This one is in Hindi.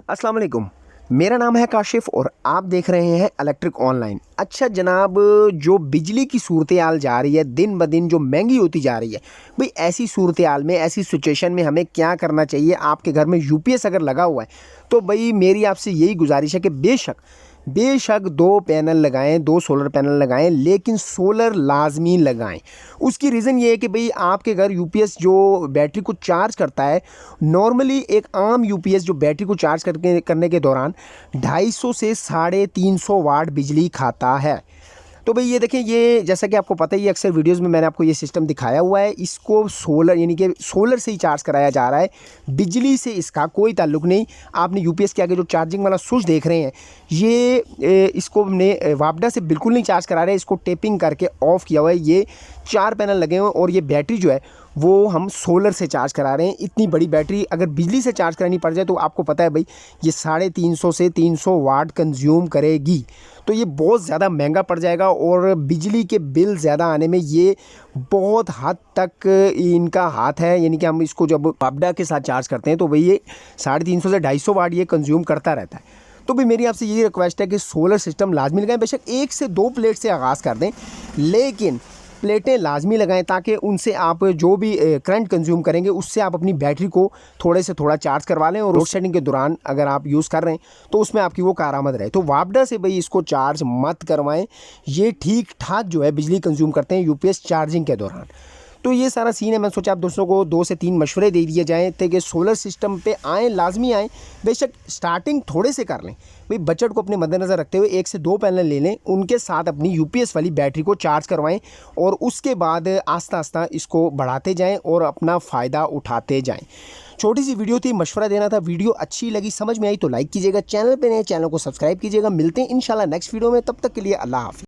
अस्सलाम वालेकुम। मेरा नाम है काशिफ़ और आप देख रहे हैं इलेक्ट्रिक ऑनलाइन। अच्छा जनाब, जो बिजली की सूरत-ए-हाल जा रही है दिन ब दिन जो महंगी होती जा रही है, भई ऐसी सूरत-ए-हाल में, ऐसी सिचुएशन में हमें क्या करना चाहिए? आपके घर में यूपीएस अगर लगा हुआ है, तो भई मेरी आपसे यही गुज़ारिश है कि बेशक बेशक 2 पैनल लगाएँ, 2 सोलर पैनल लगाएँ, लेकिन सोलर लाज़मी लगाएँ। उसकी रीज़न ये है कि भई आपके घर यूपीएस जो बैटरी को चार्ज करता है, नॉर्मली एक आम यूपीएस जो बैटरी को चार्ज करने के दौरान 250 से 350 वाट बिजली खाता है। तो भई ये देखें, ये जैसा कि आपको पता ही है, अक्सर वीडियोज़ में मैंने आपको ये सिस्टम दिखाया हुआ है। इसको सोलर यानी कि सोलर से ही चार्ज कराया जा रहा है, बिजली से इसका कोई ताल्लुक नहीं। आपने यूपीएस के आगे जो चार्जिंग वाला स्विच देख रहे हैं, ये इसको हमने वापडा से बिल्कुल नहीं चार्ज करा रहे हैं, इसको टेपिंग करके ऑफ़ किया हुआ है। ये 4 पैनल लगे हुए हैं और ये बैटरी जो है वो हम सोलर से चार्ज करा रहे हैं। इतनी बड़ी बैटरी अगर बिजली से चार्ज करानी पड़ जाए तो आपको पता है भाई, ये 350 से 300 वाट कंज्यूम करेगी। तो ये बहुत ज़्यादा महंगा पड़ जाएगा और बिजली के बिल ज़्यादा आने में ये बहुत हद तक इनका हाथ है। यानी कि हम इसको जब वापडा के साथ चार्ज करते हैं तो भाई ये 350 से 250 वाट ये कंज्यूम करता रहता है। तो भाई मेरी आपसे यही रिक्वेस्ट है कि सोलर सिस्टम लाजमी लगाएं। बेशक 1 से 2 प्लेट से आगाज़ कर दें, लेकिन प्लेटें लाजमी लगाएं ताकि उनसे आप जो भी करंट कंज्यूम करेंगे उससे आप अपनी बैटरी को थोड़े से थोड़ा चार्ज करवा लें, और लोड शेडिंग के दौरान अगर आप यूज़ कर रहे हैं तो उसमें आपकी वो कारआमद रहे। तो वापडा से भाई इसको चार्ज मत करवाएं, ये ठीक ठाक जो है बिजली कंज्यूम करते हैं यूपीएस चार्जिंग के दौरान। तो ये सारा सीन है। मैंने सोचा आप दोस्तों को 2 से 3 मशवरे दे दिए जाएँ ताकि सोलर सिस्टम पे आएँ, लाजमी आएँ। बेशक स्टार्टिंग थोड़े से कर लें, भाई बजट को अपने मद्देनज़र रखते हुए 1 से 2 पैनल ले लें, उनके साथ अपनी यूपीएस वाली बैटरी को चार्ज करवाएं और उसके बाद आस्ता आस्ता इसको बढ़ाते जाएं और अपना फ़ायदा उठाते जाएं। छोटी सी वीडियो थी, मशवरा देना था। वीडियो अच्छी लगी, समझ में आई तो लाइक कीजिएगा, चैनल पे नए चैनल को सब्सक्राइब कीजिएगा। मिलते हैं इंशाल्लाह नेक्स्ट वीडियो में, तब तक के लिए अल्लाह हाफ़िज़।